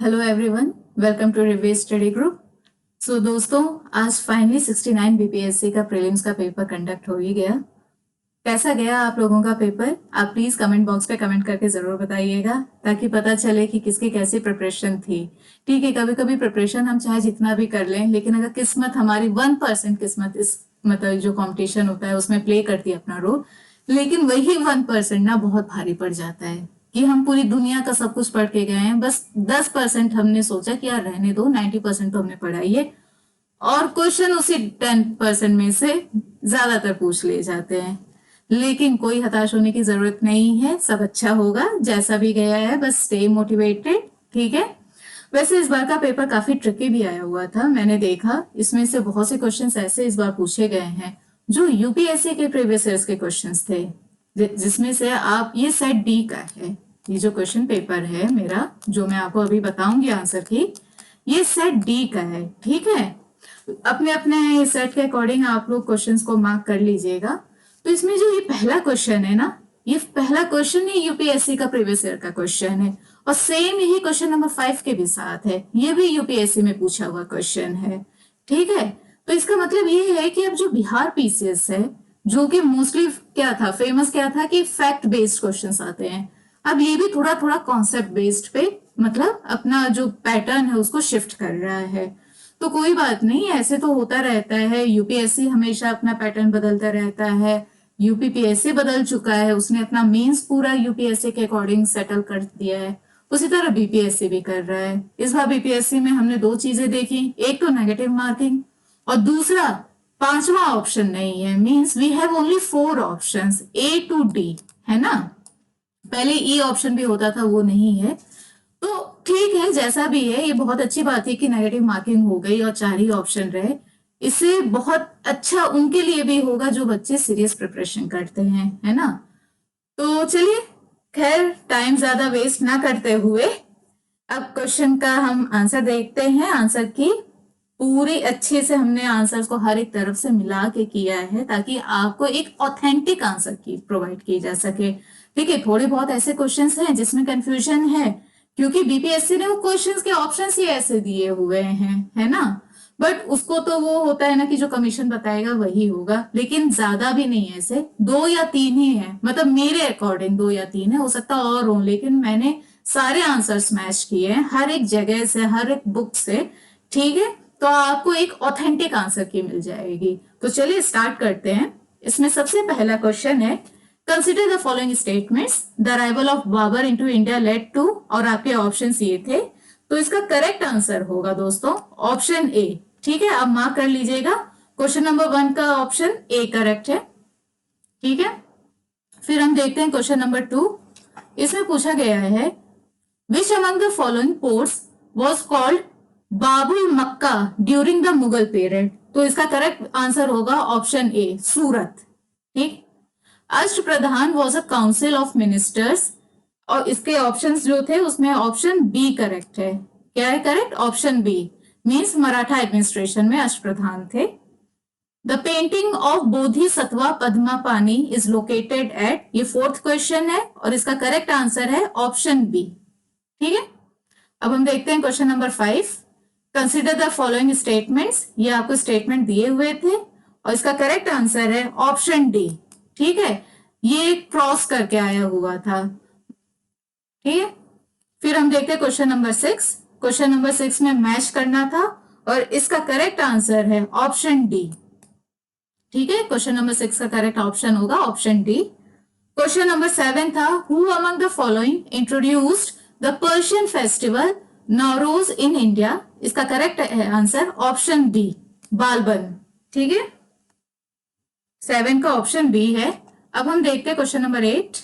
Hello everyone, welcome to रिवेज study group. So दोस्तों, आज फाइनली 69 बीपीएससी का प्रीलिम्स का पेपर कंडक्ट हो ही गया। कैसा गया आप लोगों का पेपर? आप प्लीज कमेंट बॉक्स पे कमेंट करके जरूर बताइएगा, ताकि पता चले कि किसकी कैसी प्रिपरेशन थी। ठीक है, कभी कभी प्रिपरेशन हम चाहे जितना भी कर लें, लेकिन अगर किस्मत हमारी 1% किस्मत इस मतलब जो कंपटीशन होता है उसमें प्ले करती है अपना रोल, लेकिन वही 1% ना बहुत भारी पड़ जाता है कि हम पूरी दुनिया का सब कुछ पढ़ के गए हैं, बस 10% हमने सोचा कि यार रहने दो, 90% तो हमने पढ़ाई है, और क्वेश्चन उसी 10% में से ज्यादातर पूछ लिए जाते हैं। लेकिन कोई हताश होने की जरूरत नहीं है, सब अच्छा होगा। जैसा भी गया है बस स्टे मोटिवेटेड, ठीक है। वैसे इस बार का पेपर काफी ट्रिकी भी आया हुआ था, मैंने देखा। इसमें से बहुत से क्वेश्चंस ऐसे इस बार पूछे गए हैं जो यूपीएससी के प्रीवियस ईयर्स के क्वेश्चंस थे, जिसमें से आप ये सेट डी का है। ये जो क्वेश्चन पेपर है मेरा, जो मैं आपको अभी बताऊंगी आंसर की, ये सेट डी का है, ठीक है। अपने अपने सेट के अकॉर्डिंग आप लोग क्वेश्चंस को मार्क कर लीजिएगा। तो इसमें जो ये पहला क्वेश्चन है ना, ये पहला क्वेश्चन ही यूपीएससी का प्रीवियस ईयर का क्वेश्चन है, और सेम यही क्वेश्चन नंबर 5 के भी साथ है। ये भी यूपीएससी में पूछा हुआ क्वेश्चन है, ठीक है। तो इसका मतलब ये है कि अब जो बिहार पीसीएस है, जो कि मोस्टली क्या था, फेमस क्या था कि फैक्ट बेस्ड क्वेश्चंस आते हैं, अब ये भी थोड़ा थोड़ा कॉन्सेप्ट बेस्ड पे मतलब अपना जो पैटर्न है उसको शिफ्ट कर रहा है। तो कोई बात नहीं, ऐसे तो होता रहता है। यूपीएससी हमेशा अपना पैटर्न बदलता रहता है। यूपीपीएससी बदल चुका है, उसने अपना मेंस पूरा यूपीएससी के अकॉर्डिंग सेटल कर दिया है। उसी तरह बीपीएससी भी कर रहा है। इस बार बीपीएससी में हमने दो चीजें देखी, एक तो नेगेटिव मार्किंग, और दूसरा पांचवा ऑप्शन नहीं है। Means we have only 4 options, A to D, है ना। पहले ई ऑप्शन भी होता था, वो नहीं है। तो ठीक है, जैसा भी है, ये बहुत अच्छी बात है कि नेगेटिव मार्किंग हो गई और 4 ही ऑप्शन रहे। इससे बहुत अच्छा उनके लिए भी होगा जो बच्चे सीरियस प्रिपरेशन करते हैं, है ना। तो चलिए, खैर टाइम ज्यादा वेस्ट ना करते हुए अब क्वेश्चन का हम आंसर देखते हैं। आंसर की पूरी अच्छे से हमने आंसर्स को हर एक तरफ से मिला के किया है, ताकि आपको एक ऑथेंटिक आंसर की प्रोवाइड की जा सके। ठीक है, थोड़े बहुत ऐसे क्वेश्चंस हैं जिसमें कंफ्यूजन है, क्योंकि बीपीएससी ने वो क्वेश्चंस के ऑप्शंस ही ऐसे दिए हुए हैं, है ना। बट उसको तो वो होता है ना कि जो कमीशन बताएगा वही होगा, लेकिन ज्यादा भी नहीं है, ऐसे 2 या 3 ही है। मतलब मेरे अकॉर्डिंग 2 या 3 है, हो सकता और हो, लेकिन मैंने सारे आंसर्स मैच किए हैं हर एक जगह से, हर एक बुक से, ठीक है। तो आपको एक ऑथेंटिक आंसर की मिल जाएगी। तो चलिए स्टार्ट करते हैं। इसमें सबसे पहला क्वेश्चन है, consider the following statements, the arrival of Babar into India led to, और आपके ऑप्शंस ये थे। तो इसका करेक्ट आंसर होगा दोस्तों ऑप्शन ए, ठीक है। आप मार्क कर लीजिएगा, क्वेश्चन नंबर 1 का ऑप्शन ए करेक्ट है, ठीक है। फिर हम देखते हैं क्वेश्चन नंबर 2। इसमें पूछा गया है, which among the following ports was called Babul Makka during the Mughal period. तो इसका करेक्ट आंसर होगा ऑप्शन ए, सूरत, ठीक। Ashtapradhan was a council of ministers, और इसके ऑप्शंस जो थे उसमें ऑप्शन बी करेक्ट है। क्या है correct? Option B, means Maratha administration में अष्टप्रधान थे। The painting of Bodhisattva Padmapani is located at, ये 4th क्वेश्चन है, और इसका करेक्ट आंसर है ऑप्शन बी, ठीक है। अब हम देखते हैं question number 5। Consider the following statements, ये आपको स्टेटमेंट दिए हुए थे, और इसका करेक्ट आंसर है ऑप्शन डी, ठीक है। ये क्रॉस करके आया हुआ था, ठीक है। फिर हम देखते हैं क्वेश्चन नंबर 6। क्वेश्चन नंबर 6 में मैच करना था, और इसका करेक्ट आंसर है ऑप्शन डी, ठीक है। क्वेश्चन नंबर 6 का करेक्ट ऑप्शन होगा ऑप्शन डी। क्वेश्चन नंबर 7 था, who among the following introduced the Persian festival Nowruz in India. इसका correct answer option B, Balban, ठीक है। 7 का ऑप्शन बी है। अब हम देखते हैं क्वेश्चन नंबर 8।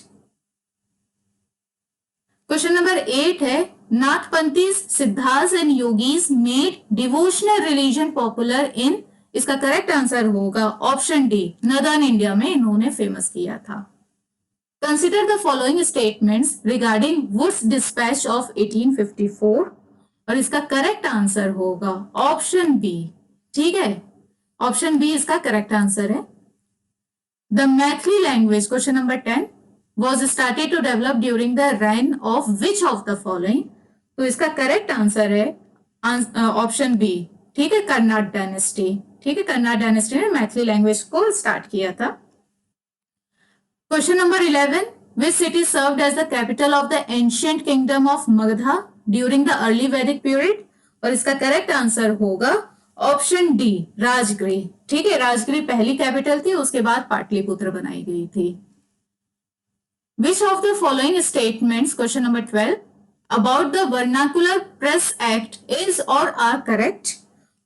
क्वेश्चन नंबर 8 है, नाथपंथीज, सिद्धार्थ and yogis made devotional religion popular in. इसका करेक्ट आंसर होगा ऑप्शन डी, नदर्न इंडिया में इन्होंने फेमस किया था। Consider the following statements regarding Wood's dispatch of 1854, और इसका करेक्ट आंसर होगा ऑप्शन बी, ठीक है। ऑप्शन बी इसका करेक्ट आंसर है। The Maithili language, question number 10, was started to develop during the reign of which of the following? तो इसका correct answer है ऑप्शन बी, ठीक है, कर्नाट डायनेस्टी। ठीक है, कर्नाट डायनेस्टी ने मैथिली लैंग्वेज को स्टार्ट किया था। Question number 11, which city served as the capital of the ancient kingdom of Magadha during the early Vedic period? और इसका करेक्ट आंसर होगा ऑप्शन डी, राजगृह। ठीक है, राजगृह पहली कैपिटल थी, उसके बाद पाटलिपुत्र बनाई गई थी। विच of the following statements, question number 12, about the vernacular press act is और आर करेक्ट?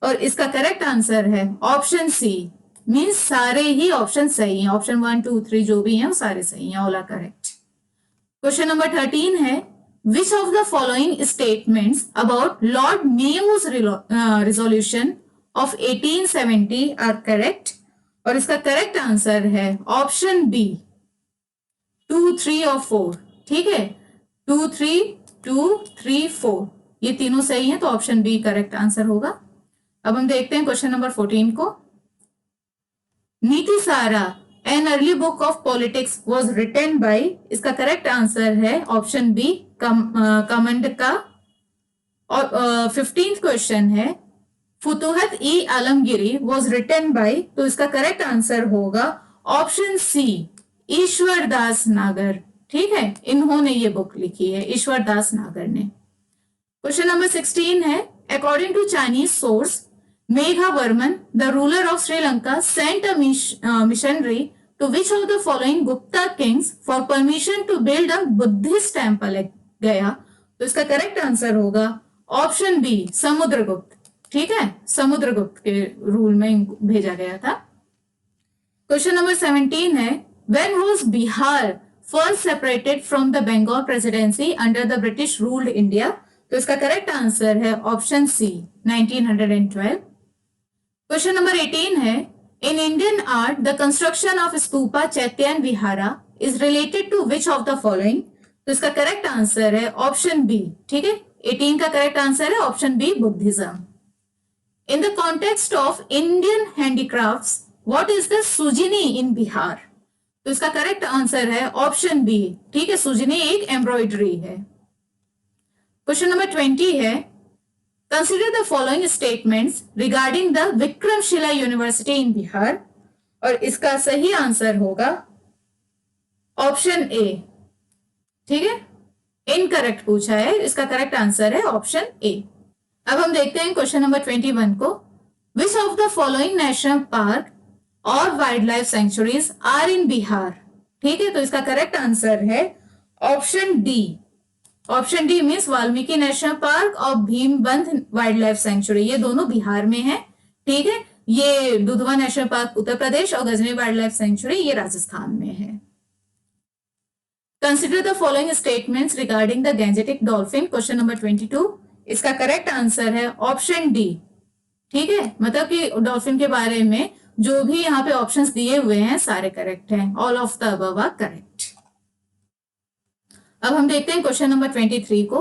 और इसका करेक्ट आंसर है ऑप्शन सी, मीन्स सारे ही ऑप्शन सही हैं, ऑप्शन 1 2 3 जो भी हैं वो सारे सही हैं, all are correct. Question number 13 है, which of the following statements about Lord Mayow's resolution of 1870 are correct? और इसका करेक्ट आंसर है ऑप्शन बी, 2 3 और 4। ठीक है, 2 3 4 ये तीनों सही हैं, तो ऑप्शन बी करेक्ट आंसर होगा। अब हम देखते हैं क्वेश्चन नंबर 14 को। Nitisara an early book of politics was written by, इसका करेक्ट आंसर है ऑप्शन बी, कमंड का। और 15th क्वेश्चन है, Futuhat i Alamgiri was written by, तो इसका करेक्ट आंसर होगा ऑप्शन सी, ईश्वर दास नागर। ठीक है, इन्होंने ये बुक लिखी है, ईश्वर दास नागर ने। क्वेश्चन नंबर 16 है, according to Chinese source, Meghavarman, the ruler of Sri Lanka, sent a missionary to which of the following Gupta kings for permission to build a Buddhist temple गया? तो इसका करेक्ट आंसर होगा option B, Samudragupta. ठीक है, समुद्रगुप्त के rule में भेजा गया था। क्वेश्चन नंबर 17 है, when was Bihar first separated from the Bengal presidency under the British ruled India? तो इसका करेक्ट आंसर है ऑप्शन सी, 1912। क्वेश्चन नंबर 18 है, in Indian art the construction of stupa, chaitya and vihara is related to which of the following? तो इसका correct answer है option B. ठीक है, 18 का करेक्ट आंसर है option B, Buddhism. In the context of Indian handicrafts what is the Sujini in Bihar? तो इसका correct answer है ऑप्शन बी। ठीक है, सुजिनी एक एम्ब्रॉयडरी है। क्वेश्चन नंबर 20 है, Consider the following statements regarding the Vikramshila University in Bihar, और इसका सही आंसर होगा ऑप्शन ए। ठीक है, इनकरेक्ट पूछा है, इसका करेक्ट आंसर है ऑप्शन ए। अब हम देखते हैं क्वेश्चन नंबर 21 को। Which of the following national park और wildlife sanctuaries are in Bihar? ठीक है, तो इसका करेक्ट आंसर है option D. Option D means Valmiki national park और भीमबंध वाइल्ड लाइफ सेंचुरी, ये दोनों बिहार में है। ठीक है, ये दुधवा नेशनल पार्क उत्तर प्रदेश और गजनी वाइल्ड लाइफ सेंचुरी ये राजस्थान में है। Consider the following statements regarding the Gangetic dolphin, question number 22, इसका करेक्ट आंसर है ऑप्शन डी। ठीक है, मतलब कि डॉल्फिन के बारे में जो भी यहाँ पे ऑप्शंस दिए हुए हैं सारे करेक्ट हैं, all of the above are correct. अब हम देखते हैं क्वेश्चन नंबर 23 को।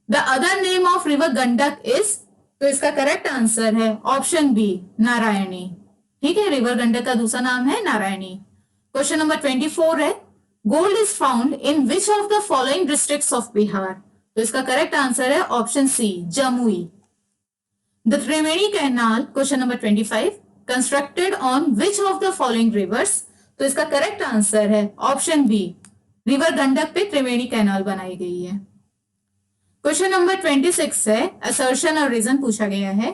The other name of river Gandak is, तो इसका करेक्ट आंसर है ऑप्शन बी, नारायणी। ठीक है, रिवर गंडक का दूसरा नाम है नारायणी। क्वेश्चन नंबर 24 है, gold is found in which of the following districts of Bihar? तो इसका करेक्ट आंसर है option C, Jamui. The Triveni canal, question number 25, constructed on which of the following rivers? तो इसका करेक्ट आंसर है ऑप्शन बी, रिवर गंडक पे Triveni canal बनाई गई है। क्वेश्चन नंबर 26 है, असर्शन और रीजन पूछा गया है।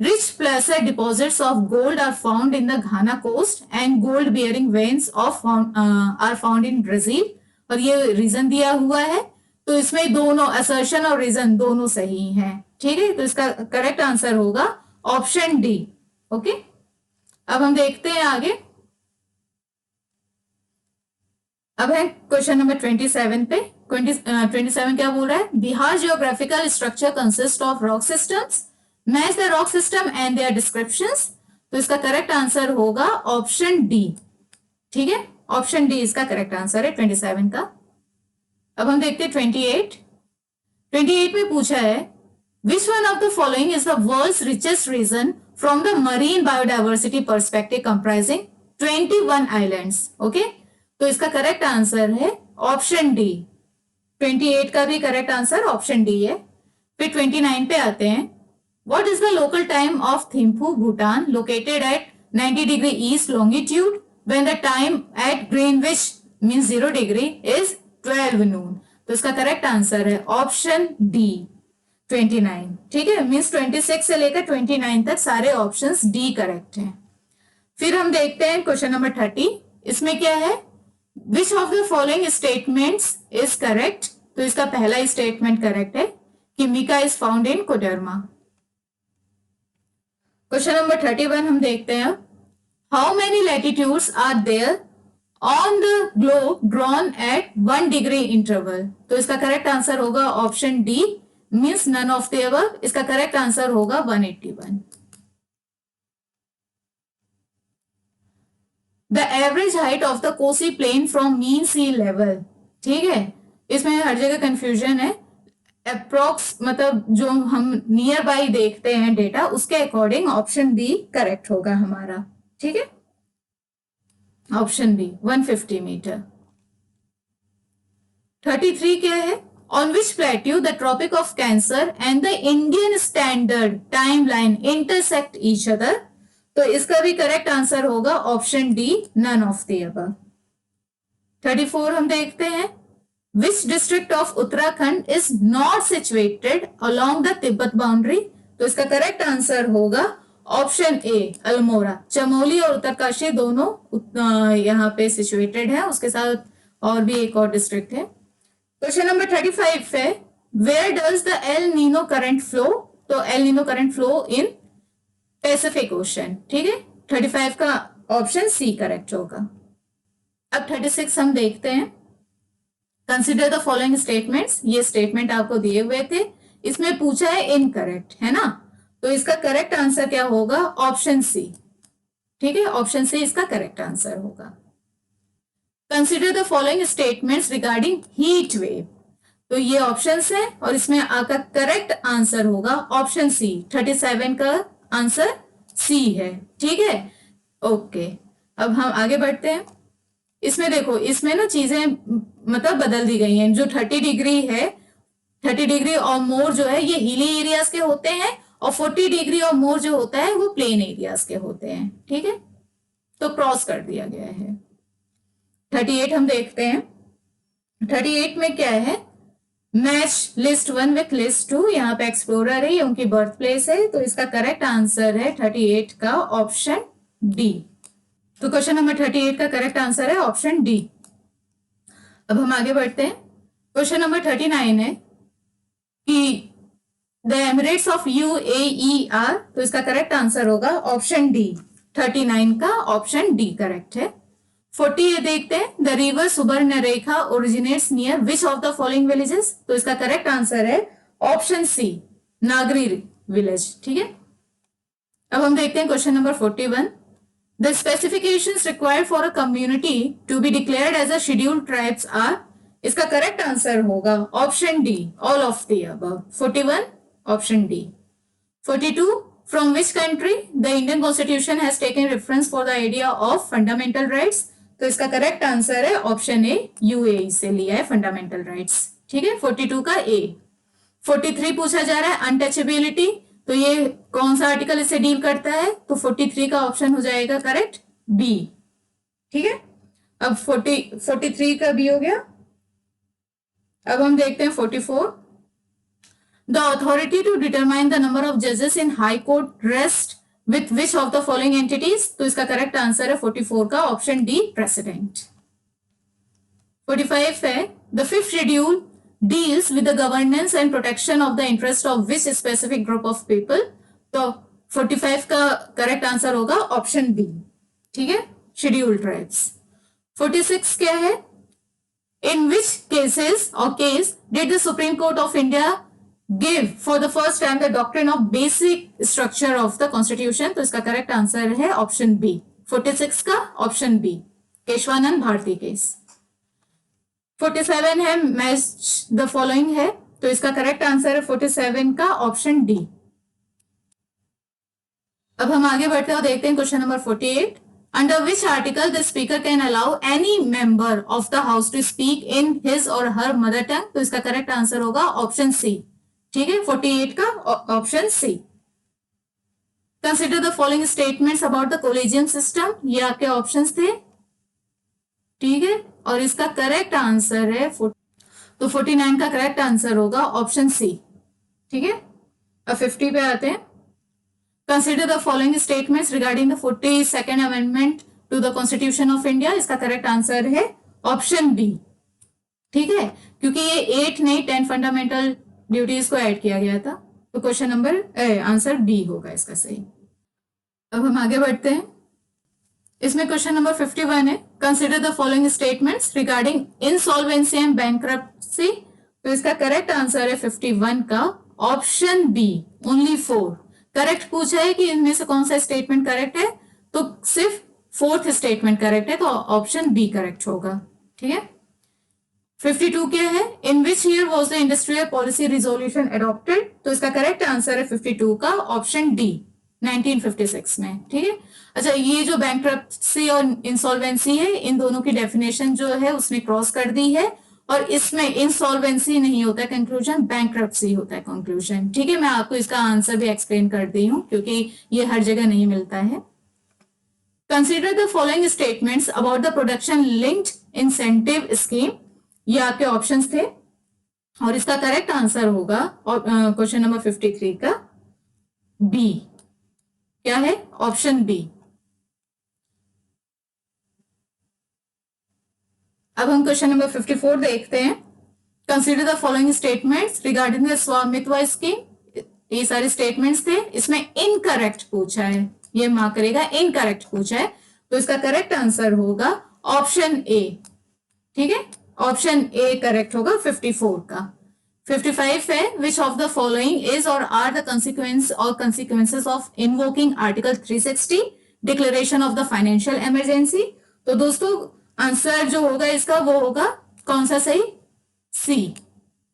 Rich placer deposits of gold are found in the Ghana coast and gold bearing veins of are found in Brazil, और ये रीजन दिया हुआ है। तो इसमें दोनों असर्शन और रीजन दोनों सही हैं। ठीक है, तो इसका करेक्ट आंसर होगा ऑप्शन डी। ओके, अब हम देखते हैं आगे। अब है क्वेश्चन नंबर 27 पे। 27 क्या बोल रहा है? Bihar geographical structure consist of rock systems, match the rock system and their descriptions. तो इसका करेक्ट आंसर होगा ऑप्शन डी। ठीक है, ऑप्शन डी इसका करेक्ट आंसर है 27 का। अब हम देखते हैं 28 में पूछा है, which one of the following is the world's richest region from the marine biodiversity perspective comprising 21 islands. Okay, तो इसका करेक्ट आंसर है ऑप्शन डी। 28 का भी करेक्ट आंसर ऑप्शन डी है। फिर 29 पे आते हैं. What is the local time of Thimphu, Bhutan, located at 90 degree east longitude, when the time at Greenwich means 0 degree is 12 noon? तो इसका करेक्ट आंसर है ऑप्शन डी 29. ठीक है, मीन्स 26 से लेकर 29 तक सारे ऑप्शंस डी करेक्ट हैं. फिर हम देखते हैं क्वेश्चन नंबर 30. इसमें क्या है? Which of the following statements is correct? तो इसका पहला स्टेटमेंट करेक्ट है कि mica is found in Koderma. Question number 31 हम देखते हैं. How many latitudes are there on the globe drawn at 1 degree interval? तो इसका करेक्ट आंसर होगा option D, means none of the above. इसका करेक्ट आंसर होगा 181. The average height of the Kosi plain from mean sea level. ठीक है, इसमें हर जगह confusion है. अप्रोक्स मतलब जो हम नियर बाई देखते हैं डेटा, उसके अकॉर्डिंग ऑप्शन बी करेक्ट होगा हमारा. ठीक है, ऑप्शन बी 150 मीटर. 33 क्या है? On which plateau the tropic of cancer and the Indian standard time line intersect each other? तो इसका भी करेक्ट आंसर होगा option D, none of the above. 34 हम देखते हैं. Which district of Uttarakhand is not situated along the Tibet boundary? तो इसका correct answer होगा ऑप्शन ए, अल्मोड़ा. चमोली और उत्तरकाशी दोनों यहाँ पे सिचुएटेड है, उसके साथ और भी एक और डिस्ट्रिक्ट है. क्वेश्चन नंबर 35 है. Where does the El Nino current flow? तो El Nino current flow in Pacific Ocean. ठीक है, 35 का ऑप्शन सी करेक्ट होगा. अब 36 हम देखते हैं. Consider the following statements. ये स्टेटमेंट आपको दिए हुए थे, इसमें पूछा है इनकरेक्ट, है ना? तो इसका करेक्ट आंसर क्या होगा? Option C. ठीक है, ऑप्शन सी इसका करेक्ट आंसर होगा. Consider the following statements regarding heat wave. तो ये ऑप्शंस है और इसमें आपका करेक्ट आंसर होगा ऑप्शन सी. 37 का आंसर सी है. ठीक है, ओके. अब हम आगे बढ़ते हैं. इसमें देखो, इसमें ना चीजें मतलब बदल दी गई हैं. जो 30 डिग्री है, 30 डिग्री और मोर जो है ये हिली एरियाज के होते हैं, और 40 डिग्री और मोर जो होता है वो प्लेन एरियाज के होते हैं. ठीक है, तो क्रॉस कर दिया गया है. 38 हम देखते हैं. 38 में क्या है? Match list 1 with list 2. यहाँ पे एक्सप्लोरर है, ये उनकी बर्थ प्लेस है, तो इसका करेक्ट आंसर है 38 का ऑप्शन डी. तो क्वेश्चन नंबर 38 का करेक्ट आंसर है ऑप्शन डी. अब हम आगे बढ़ते हैं. क्वेश्चन नंबर 39 है कि the emirates of UAE are. तो इसका करेक्ट आंसर होगा ऑप्शन डी. 39 का ऑप्शन डी करेक्ट है. 40 देखते हैं. The river Subarnarekha originates near which of the following villages? तो इसका करेक्ट आंसर है ऑप्शन सी, नागरी विलेज. ठीक है, अब हम देखते हैं question number 41. The specifications required for a community to be declared as a scheduled tribes are. इसका करेक्ट आंसर होगा option D, all of the above. 41 option D. 42. From which country the Indian Constitution has taken reference for the idea of fundamental rights? तो इसका correct answer है option ए, UAE से लिया है fundamental rights. ठीक है, 42 का ए. 43 पूछा जा रहा है अनटचेबिलिटी. तो ये कौन सा आर्टिकल इसे डील करता है? तो 43 का ऑप्शन हो जाएगा करेक्ट बी. ठीक है, अब 43 का बी हो गया. अब हम देखते हैं 44. The authority to determine the number of जजेस in high court rest with which of the following entities? तो इसका करेक्ट आंसर है 44 का ऑप्शन डी, प्रेसिडेंट. 45 है. The fifth schedule deals with the governance and protection of the interest of which specific group of people? तो 45 का correct answer होगा option B. ठीक है, शेड्यूल्ड ट्राइब्स. 46 क्या है? इन विच केसेस और case did the Supreme Court of India give for the first time the doctrine of basic structure of the constitution? तो इसका करेक्ट आंसर है option B. 46 का option B, Kesavananda Bharati case. 47 है match the following है. तो इसका correct answer है 47 का ऑप्शन डी. अब हम आगे बढ़ते हैं और देखते हैं question number 48. Under which article the speaker can allow any member of the house to speak in his और हर मदर टंग? तो इसका करेक्ट आंसर होगा ऑप्शन सी, ठीक है, 48 का option C. Consider the following statements about the collegium system, ये आपके options थे। ठीक है, और इसका करेक्ट आंसर है तो 49 का करेक्ट आंसर होगा ऑप्शन सी। ठीक है, अब 50 पे आते हैं। Consider the following statements regarding the 42nd amendment to the constitution of India, इसका करेक्ट आंसर है ऑप्शन बी। ठीक है, क्योंकि ये 8 नहीं 10 फंडामेंटल ड्यूटीज को ऐड किया गया था, तो क्वेश्चन नंबर आंसर बी होगा इसका सही। अब हम आगे बढ़ते हैं। इसमें क्वेश्चन नंबर 51 है, consider the following statements regarding insolvency and bankruptcy, तो इसका करेक्ट आंसर है 51 का ऑप्शन बी, ओनली 4 करेक्ट पूछा है कि इनमें से कौन सा स्टेटमेंट करेक्ट है, तो सिर्फ 4th स्टेटमेंट करेक्ट है, तो ऑप्शन बी करेक्ट होगा। ठीक है, 52 क्या है, in which year was the industrial policy resolution adopted, तो इसका करेक्ट आंसर है 52 का ऑप्शन डी, 1956 में। ठीक है, अच्छा ये जो बैंक्रप्सी और इंसॉल्वेंसी है, इन दोनों की डेफिनेशन जो है उसने क्रॉस कर दी है, और इसमें इंसॉल्वेंसी नहीं होता है कंक्लूजन, बैंक्रप्सी होता है कंक्लूजन। ठीक है, मैं आपको इसका आंसर भी एक्सप्लेन कर दी हूं क्योंकि ये हर जगह नहीं मिलता है। Consider the following statements about the production linked incentive scheme, ये आपके ऑप्शंस थे, और इसका करेक्ट आंसर होगा क्वेश्चन नंबर 53 का बी। क्या है, ऑप्शन बी। अब हम क्वेश्चन नंबर 54 देखते हैं। Consider the following statements regarding the स्वामित्व स्कीम, ये सारे स्टेटमेंट्स थे, इसमें इनकरेक्ट पूछा है, ये मार्क करेगा, इनकरेक्ट पूछा है, तो इसका करेक्ट आंसर होगा ऑप्शन ए। ठीक है, ऑप्शन ए करेक्ट होगा 54 का। 55 है, which of the following is और आर द कंसिक्वेंस और consequences of invoking article 360 declaration of the financial emergency, तो दोस्तों आंसर जो होगा इसका वो होगा कौन सा सही, सी।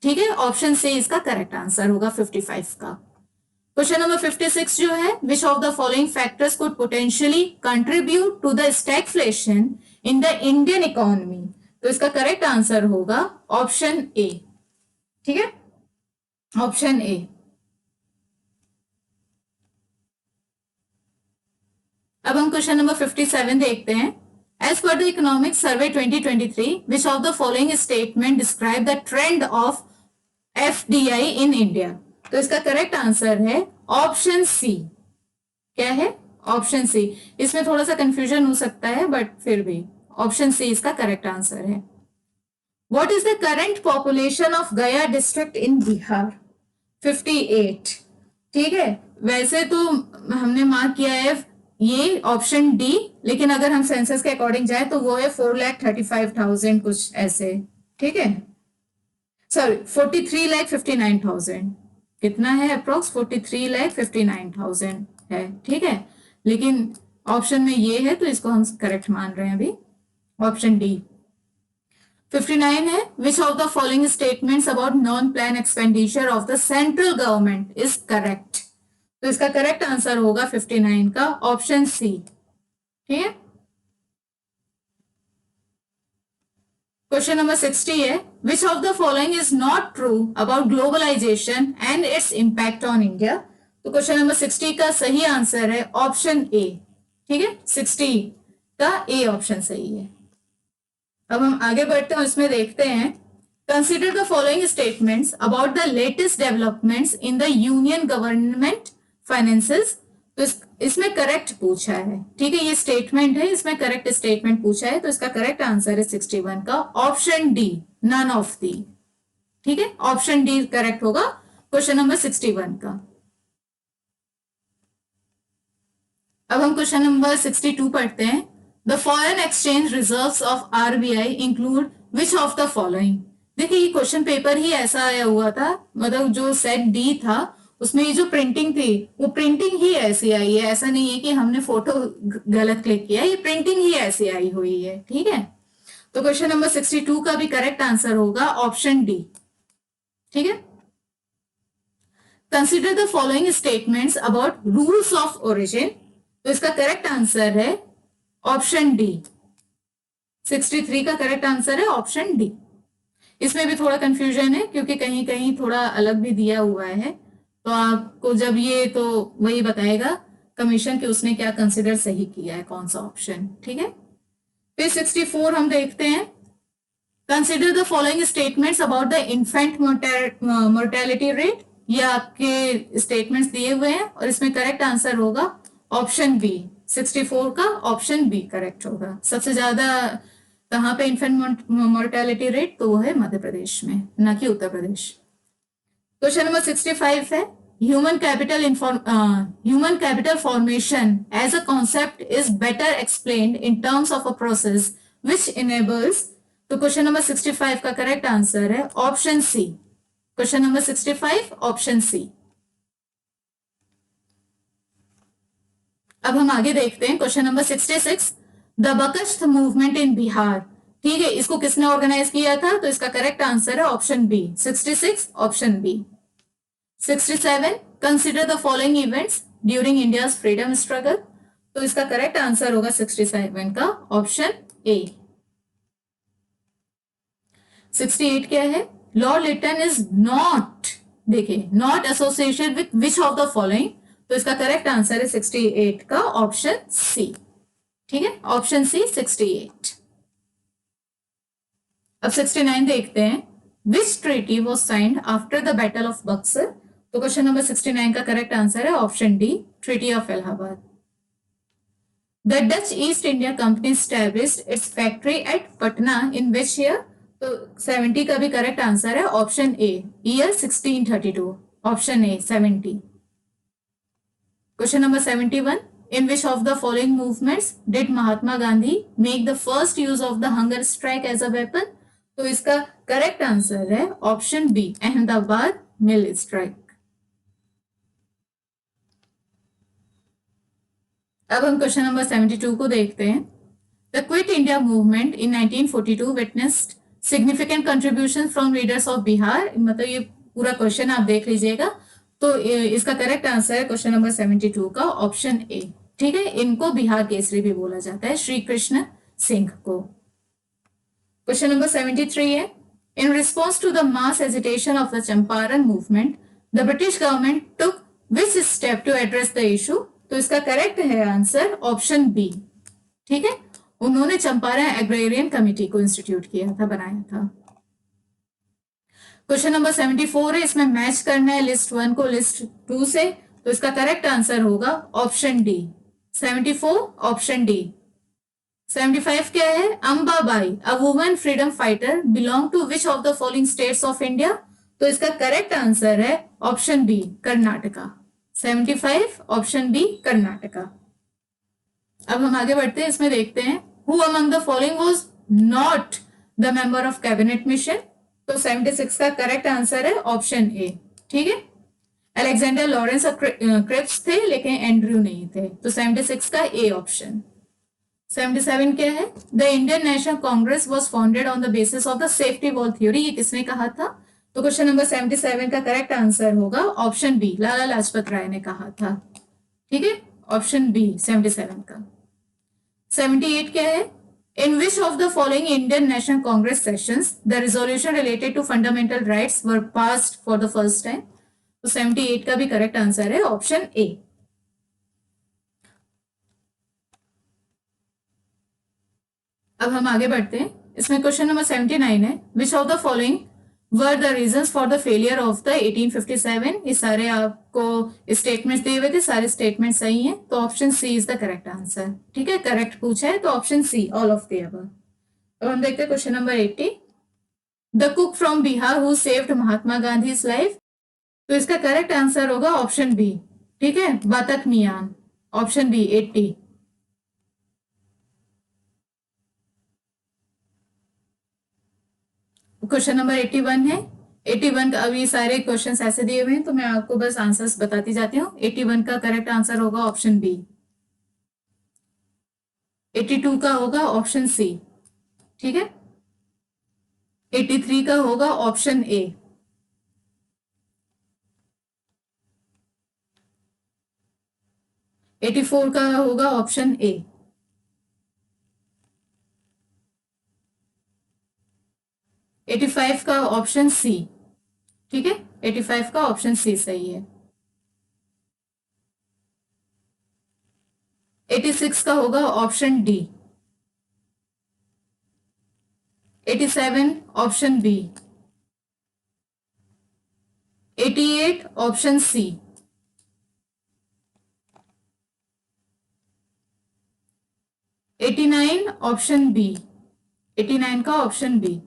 ठीक है, ऑप्शन सी इसका करेक्ट आंसर होगा 55 का। क्वेश्चन नंबर 56 जो है, which of the following factors could potentially contribute to the stagflation in the Indian economy, तो इसका करेक्ट आंसर होगा ऑप्शन ए। ठीक है, ऑप्शन ए। अब हम क्वेश्चन नंबर 57 देखते हैं। As per the economic survey 2023, which of the following statement describe the trend of FDI in India, तो इसका करेक्ट आंसर है ऑप्शन सी। क्या है, ऑप्शन सी। इसमें थोड़ा सा कंफ्यूजन हो सकता है बट फिर भी ऑप्शन सी इसका करेक्ट आंसर है। What is the current population of गया डिस्ट्रिक्ट इन बिहार, 58। ठीक है, वैसे तो हमने मार्क किया है ये ऑप्शन डी, लेकिन अगर हम सेंसस के अकॉर्डिंग जाए तो वो है 4,35,000 कुछ ऐसे। ठीक है, सॉरी 43,59,000, कितना है अप्रोक्स, 43,59,000 है। ठीक है, लेकिन ऑप्शन में ये है तो इसको हम करेक्ट मान रहे हैं अभी, ऑप्शन डी। 59 है, which of the following statements about non plan expenditure of the central government is correct, तो इसका करेक्ट आंसर होगा 59 का ऑप्शन सी। ठीक है, क्वेश्चन नंबर 60 है, which of the following is not true about globalization and its impact on India, तो question number 60 का सही आंसर है ऑप्शन ए। ठीक है, 60 का ए ऑप्शन सही है। अब हम आगे बढ़ते हैं, इसमें देखते हैं। Consider the following statements about the latest developments in the union government finances, तो इसमें करेक्ट पूछा है। ठीक है, ये स्टेटमेंट है, इसमें करेक्ट स्टेटमेंट पूछा है, तो इसका करेक्ट आंसर है 61 का option D, none of the. ठीक है, ऑप्शन डी करेक्ट होगा क्वेश्चन नंबर 61 का। अब हम क्वेश्चन नंबर 62 पढ़ते हैं। The foreign exchange reserves of RBI include which of the following, देखिए ये क्वेश्चन पेपर ही ऐसा आया हुआ था, मतलब जो सेट डी था उसमें ये जो प्रिंटिंग थी वो प्रिंटिंग ही ऐसी आई है, ऐसा नहीं है कि हमने फोटो गलत क्लिक किया, ये प्रिंटिंग ही ऐसी आई हुई है। ठीक है, तो क्वेश्चन नंबर 62 का भी करेक्ट आंसर होगा ऑप्शन डी। ठीक है, consider the following statements about rules of origin, तो इसका करेक्ट आंसर है ऑप्शन डी। 63 का करेक्ट आंसर है ऑप्शन डी। इसमें भी थोड़ा कंफ्यूजन है क्योंकि कहीं कहीं थोड़ा अलग भी दिया हुआ है, तो आपको जब ये तो वही बताएगा कमीशन कि उसने क्या कंसिडर सही किया है, कौन सा ऑप्शन। ठीक है, फिर 64 हम देखते हैं। Consider the following statements about the infant mortality rate. ये आपके स्टेटमेंट्स दिए हुए हैं और इसमें करेक्ट आंसर होगा ऑप्शन बी। 64 का ऑप्शन बी करेक्ट होगा। सबसे ज्यादा कहाँ पे इन्फेंट मोर्टेलिटी रेट, तो वो है मध्य प्रदेश में, ना कि उत्तर प्रदेश। क्वेश्चन नंबर 65 है, human capital formation as a concept is better explained in terms of a process which enables। तो क्वेश्चन नंबर 65 का करेक्ट आंसर है option C. Question number 65 option C. अब हम आगे देखते हैं question number 66, the Bakasht movement in Bihar. ठीक है, इसको किसने ऑर्गेनाइज किया था, तो इसका करेक्ट आंसर है option B. 66 option B. 67, consider the following events during India's freedom struggle. तो इसका करेक्ट आंसर होगा 67 का ऑप्शन ए। 68 क्या है, लॉर्ड लिटन इज नॉट, देखिए not associated with which of the following. तो इसका करेक्ट आंसर है 68 का ऑप्शन सी। ठीक है, ऑप्शन सी 68। अब 69 देखते हैं, which treaty was signed after the battle of Buxar. तो क्वेश्चन नंबर 69 का करेक्ट आंसर है option D, treaty of Allahabad. The Dutch East India company established its factory at Patna in which year. तो 70 का भी करेक्ट आंसर है option A, year 1632। Option A 70। क्वेश्चन नंबर 71, in which of the following movements did Mahatma Gandhi make the first use of the hunger strike as a weapon। तो इसका correct answer है option B, Ahmedabad mill strike. अब हम question number 72 को देखते हैं। The quit India movement in 1942 witnessed significant contribution from leaders of Bihar. मतलब ये पूरा क्वेश्चन आप देख लीजिएगा। तो इसका करेक्ट आंसर है क्वेश्चन नंबर 72 का ऑप्शन ए। ठीक है, इनको बिहार केसरी भी बोला जाता है, श्री कृष्ण सिंह को। क्वेश्चन नंबर 73 है, in response to the mass agitation of the Champaran movement the British government took which step to address the issue. तो इसका करेक्ट है आंसर ऑप्शन बी। ठीक है, उन्होंने चंपारण एग्रेरियन कमेटी को इंस्टीट्यूट किया था, बनाया था। क्वेश्चन नंबर 74 है, इसमें मैच करना है लिस्ट 1 को लिस्ट 2 से। तो इसका करेक्ट आंसर होगा ऑप्शन डी, 74 ऑप्शन डी। 75 क्या है, Ambabai a woman freedom fighter belong to which of the following states of India. तो इसका करेक्ट आंसर है option B, Karnataka. 75 option B Karnataka. अब हम आगे बढ़ते हैं, इसमें देखते हैं, who among the following was not the member of cabinet mission. तो 76 का करेक्ट आंसर है ऑप्शन ए। ठीक है, अलेक्जेंडर लॉरेंस और क्रिप्स थे लेकिन एंड्रयू नहीं थे। तो 76 का ए ऑप्शन। 77 क्या है, the Indian national Congress was founded on the basis of the safety wall theory. ये किसने कहा था। तो क्वेश्चन नंबर 77 का करेक्ट आंसर होगा ऑप्शन बी, लाला लाजपत राय ने कहा था। ठीक है, ऑप्शन बी 77 का। 78 क्या है, in which of the following Indian National Congress sessions the resolution related to fundamental rights were passed for the first time। तो 78 का भी करेक्ट आंसर है ऑप्शन ए। अब हम आगे बढ़ते हैं, इसमें क्वेश्चन नंबर 79 है, which of the following were the reasons for the failure of the 1857। ये सारे आपको स्टेटमेंट्स दिए हुए थे, सारे स्टेटमेंट सही हैं, तो option C is the correct answer. ठीक है, करेक्ट पूछा है तो option C, all of the above. अब हम देखते हैं question number 80, the cook from Bihar who saved Mahatma Gandhi life. तो इसका करेक्ट आंसर होगा ऑप्शन बी। ठीक है, Batak Mian, option B 80। Question number 81 है, 81 का अभी सारे क्वेश्चंस ऐसे दिए हुए हैं तो मैं आपको बस आंसर्स बताती जाती हूँ। 81 का करेक्ट आंसर होगा ऑप्शन बी। 82 का होगा ऑप्शन सी। ठीक है, 83 का होगा ऑप्शन ए। 84 का होगा ऑप्शन ए। 85 85 का ऑप्शन सी, ठीक है, 85 का ऑप्शन सी सही है। 86 का होगा option D. 87 option B. 88 option C. 89 option B. 89 का ऑप्शन बी।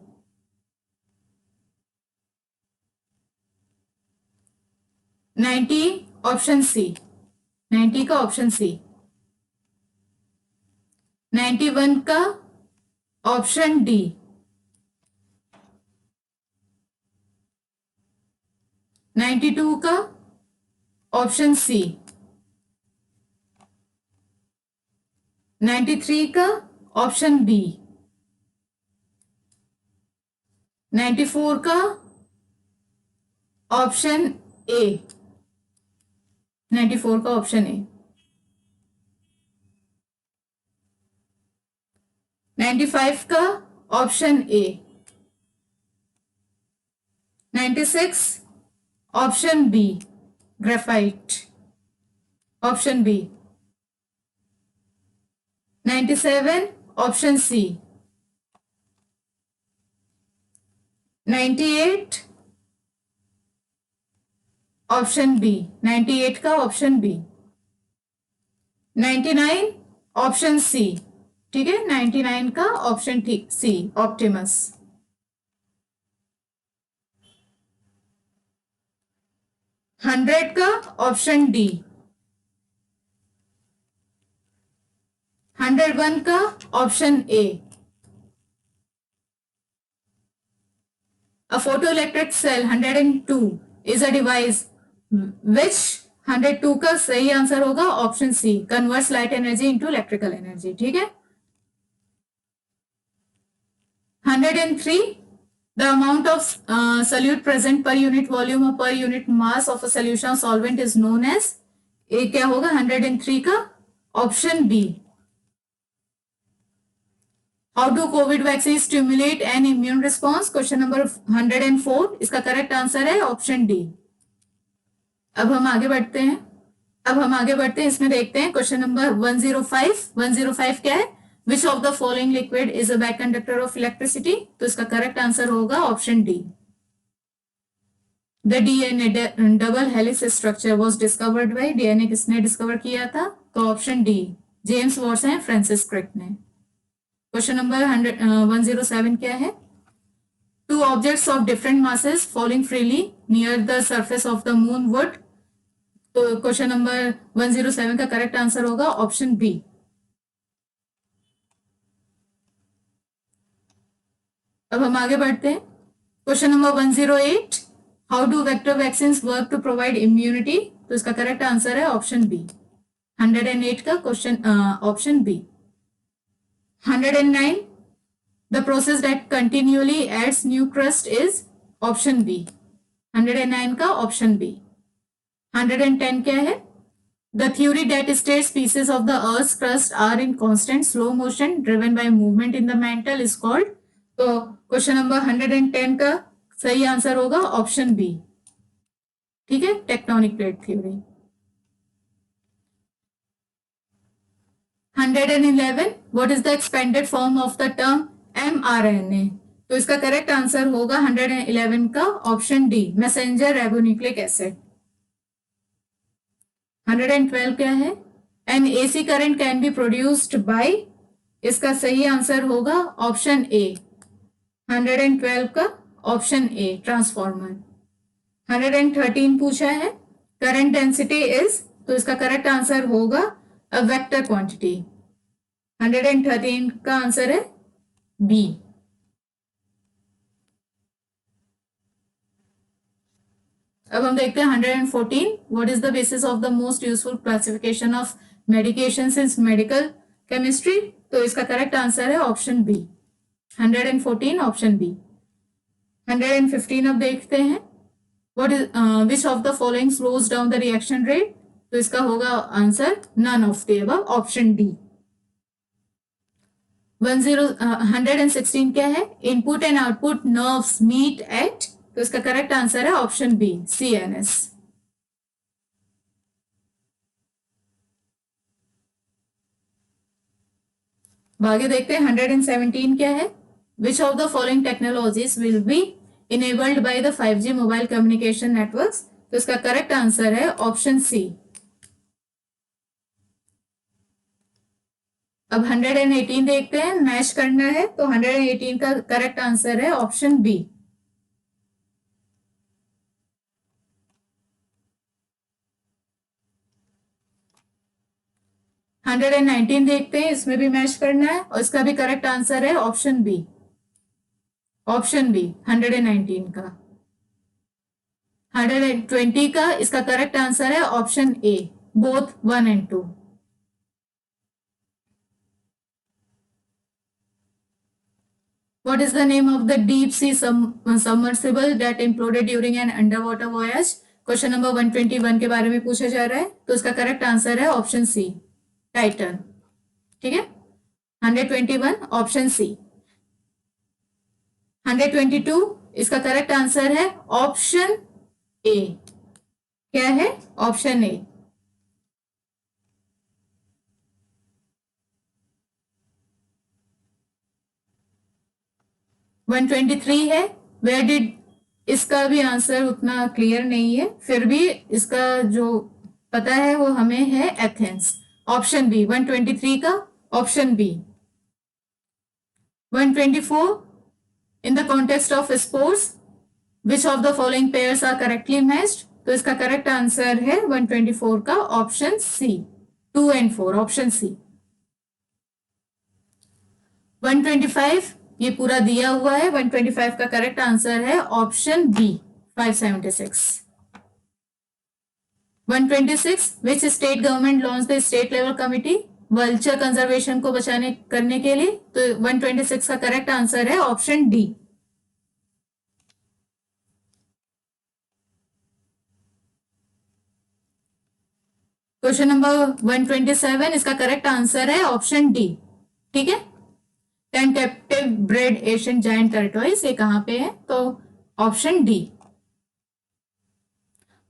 90 option C. 90 का ऑप्शन सी। 91 का ऑप्शन डी। 92 का ऑप्शन सी। 93 का ऑप्शन बी। 94 का ऑप्शन ए। 94 का ऑप्शन ए। 95 का option A. 96 option B, graphite, option B. 97 option C. 98 option B. 98 का option B. 99 option C, ठीक है, 99 का ऑप्शन ठीक सी, ऑप्टिमस। 100 का ऑप्शन डी। 101 का option A. A photoelectric cell 102 is a device which 102 का सही आंसर होगा option C, converts light energy into electrical energy, ठीक है। 103 the amount of solute present per unit volume or per unit mass of a solution of solvent is known as, ये क्या होगा 103 का option B. How do COVID vaccine stimulate an immune response? Question number 104, इसका correct answer है option D. अब हम आगे बढ़ते हैं, इसमें देखते हैं क्वेश्चन नंबर 105। 105 क्या है? Which of the following liquid is a back conductor of electricity? तो इसका करेक्ट आंसर होगा option D. The DNA double helix structure was discovered by, डीएनए किसने डिस्कवर किया था? तो option D, James Watson and Francis Crick ने। Question number 107 क्या है? Two objects of different masses falling freely near the surface of the moon would, तो question number 107 का करेक्ट आंसर होगा ऑप्शन बी। अब हम आगे बढ़ते हैं, question number 108, how do vector vaccines work to provide immunity? तो इसका करेक्ट आंसर है ऑप्शन बी। 108 का question option B. 109, the process that continually adds new crust is, option B. 109 का ऑप्शन बी। 110 क्या है? The theory that states pieces of the earth's crust are in constant slow motion driven by movement in the mantle is called, तो question number 110 का सही answer होगा option B, ठीक है, tectonic plate theory. 111, what is the expanded form of the term mRNA? तो इसका correct answer होगा 111 का option D, messenger ribonucleic acid. 112 क्या है? An AC current can be produced by, इसका सही आंसर होगा ऑप्शन ए। 112 का ऑप्शन ए, ट्रांसफॉर्मर। 113 पूछा है, करंट डेंसिटी इज, तो इसका करेक्ट आंसर होगा अ वेक्टर क्वांटिटी। 113 का आंसर है बी। अब हम देखते हैं 114, what is the basis of the most useful classification of medications in medical chemistry? तो इसका करेक्ट आंसर है ऑप्शन बी। 114 option B. 115 अब देखते हैं, what is which of the following slows down the reaction rate? तो इसका होगा answer none of the above, option D. 116 क्या है? Input and output nerves meet at, तो इसका करेक्ट आंसर है ऑप्शन बी, CNS। आगे देखते हैं 117 क्या है? Which of the following technologies will be enabled by the 5G mobile communication networks, तो इसका करेक्ट आंसर है ऑप्शन सी। अब 118 देखते हैं, मैच करना है, तो 118 का करेक्ट आंसर है ऑप्शन बी। हंड्रेड एंड 19 देखते हैं, इसमें भी मैच करना है और इसका भी करेक्ट आंसर है ऑप्शन बी, ऑप्शन बी 119 का। 120 का इसका करेक्ट आंसर है option A, both 1 and 2। What is the name of the deep sea submersible that imploded during an underwater voyage? Question number 121 के बारे में पूछा जा रहा है, तो इसका करेक्ट आंसर है ऑप्शन सी, टाइटन। ठीक है, 121 ऑप्शन सी। 122 इसका करेक्ट आंसर है ऑप्शन ए। क्या है? ऑप्शन ए। 123 है, वेयर डिड, इसका भी आंसर उतना क्लियर नहीं है, फिर भी इसका जो पता है वो हमें है एथेंस, ऑप्शन बी 123 का, option B. 124 in the context of sports which of the following pairs are correctly matched, तो इसका करेक्ट आंसर है 124 का option C, 2 and 4, option C. 125 ये पूरा दिया हुआ है, 125 का करेक्ट आंसर है option B, 576। 126 which state government launch the state level committee vulture conservation को बचाने करने के लिए, तो 126 का करेक्ट आंसर है ऑप्शन डी। क्वेश्चन नंबर 127 इसका करेक्ट आंसर है ऑप्शन डी। ठीक है, 10 कैप्टिव ब्रेड एशियन जायंट टर्टोइस, ये कहां पे है? तो ऑप्शन डी।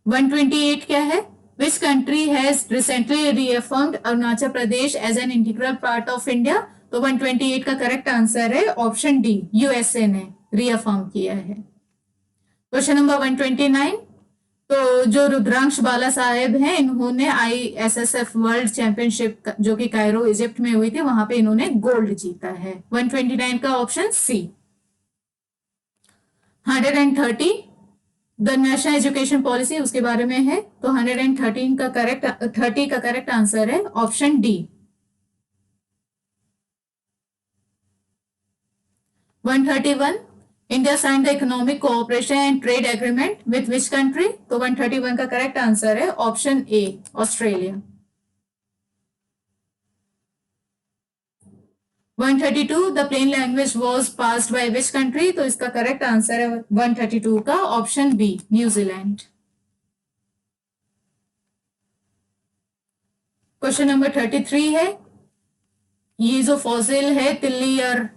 128 क्या है? Which country has recently reaffirmed Arunachal Pradesh as an integral part of India, तो 128 का करेक्ट आंसर है ऑप्शन डी, यूएसए ने रीअफर्म किया है। क्वेश्चन नंबर 129, तो जो रुद्रांश बाला साहेब हैं, इन्होंने ISSF वर्ल्ड चैंपियनशिप जो कि कायरो इजिप्ट में हुई थी, वहां पे इन्होंने गोल्ड जीता है, 129 का ऑप्शन सी। 130 द नेशनल एजुकेशन पॉलिसी, उसके बारे में है, तो 113 का करेक्ट 30 का करेक्ट आंसर है option D. 131 India sign the economic cooperation and trade agreement with which country, तो 131 का करेक्ट आंसर है option A, Australia. 132 the plain language was passed by which country, तो इसका करेक्ट आंसर है 132 का option B, New Zealand. Question number 33 है, ये जो फॉसिल है तिल्ली और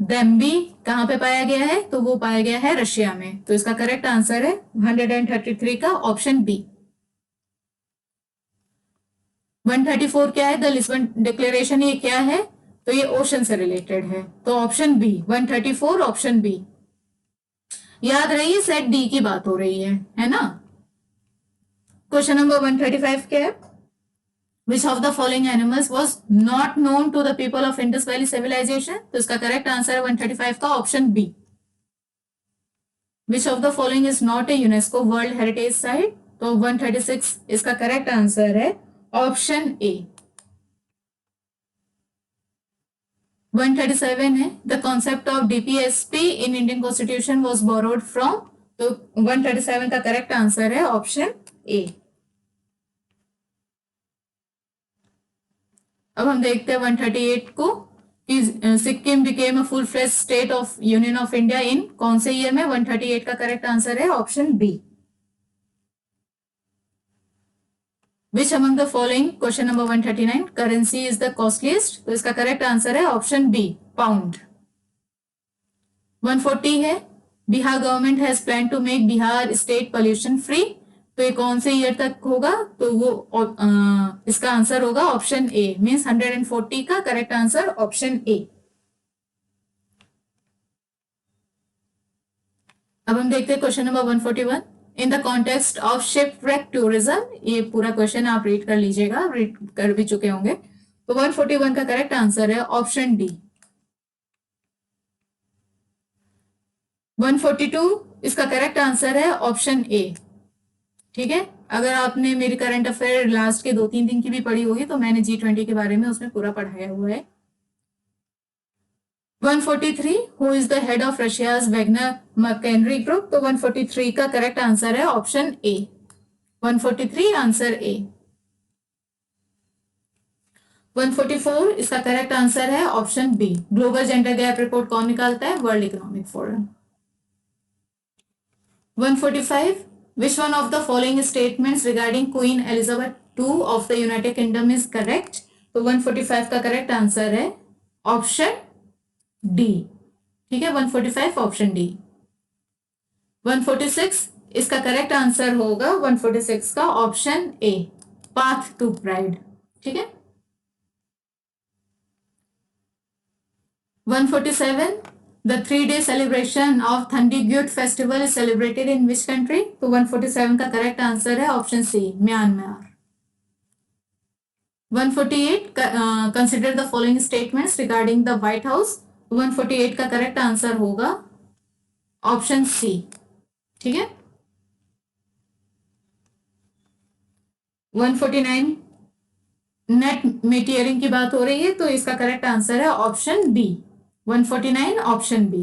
देम्बी कहां पे पाया गया है, तो वो पाया गया है रशिया में, तो इसका करेक्ट आंसर है 133 का ऑप्शन बी। 134 क्या है? द लिस्बन डिक्लेरेशन, ये क्या है? तो ये ओशन से रिलेटेड है, तो ऑप्शन बी 134, ऑप्शन बी। याद रहिए सेट डी की बात हो रही है ना। क्वेश्चन नंबर 135 क्या है? Which of the following animals was not known to the people of Indus Valley civilization, तो इसका करेक्ट आंसर है 135 का option B. Which of the following is not a UNESCO World Heritage Site, तो 136 इसका correct answer है option A. 137 है, the concept of DPSP in Indian constitution was borrowed from, तो 137 का करेक्ट आंसर है option A. अब हम देखते हैं 138 को कि Sikkim became a full fledge state of union of India in कौन से ईयर में, 138 का करेक्ट आंसर है option B. Which among the following, question number 139, currency is the costliest, तो इसका करेक्ट आंसर है ऑप्शन बी, पाउंड। 140 है, Bihar government has plan to make Bihar state pollution free. तो ये कौन से ईयर तक होगा? तो वो इसका आंसर होगा ऑप्शन ए, मींस 140 का करेक्ट आंसर ऑप्शन ए। अब हम देखते हैं question number 141। In the context of shipwreck tourism, ये पूरा क्वेश्चन आप रीड कर लीजिएगा, रीड कर भी चुके होंगे। तो 141 का करेक्ट आंसर है ऑप्शन डी। 142 इसका करेक्ट आंसर है ऑप्शन ए। ठीक है, अगर आपने मेरी करंट अफेयर लास्ट के 2-3 दिन की भी पढ़ी होगी तो मैंने G20 के बारे में उसमें पूरा पढ़ाया हुआ है। 143 who is the head of Russia's Wagner mercenary group. तो 143 का करेक्ट आंसर है ऑप्शन ए। 143 answer A. 144 इसका करेक्ट आंसर है option B. Global Gender Gap Report कौन निकालता है? World Economic Forum. 145 which one of the following statements regarding Queen Elizabeth II of the United Kingdom is correct? तो 145 का correct answer है option D. ठीक है, 145 option D. 146 इसका correct answer होगा 146 का option A, path to pride. ठीक है। 147 The 3-day celebration of Thandigyut festival is celebrated in which country? तो 147 का करेक्ट आंसर है option C, Myanmar. 148 consider the following statements regarding the White House। 148 का correct answer होगा option C. ठीक है। 149 net मीटियरिंग की बात हो रही है तो इसका करेक्ट आंसर है ऑप्शन बी, 149 ऑप्शन बी।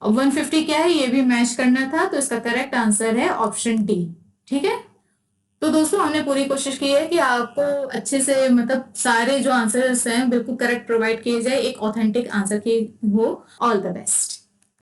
अब 150 क्या है, ये भी मैच करना था तो इसका करेक्ट आंसर है ऑप्शन डी। ठीक है। तो दोस्तों हमने पूरी कोशिश की है कि आपको अच्छे से मतलब सारे जो आंसर्स हैं बिल्कुल करेक्ट प्रोवाइड किए जाए, एक ऑथेंटिक आंसर की हो। All the best.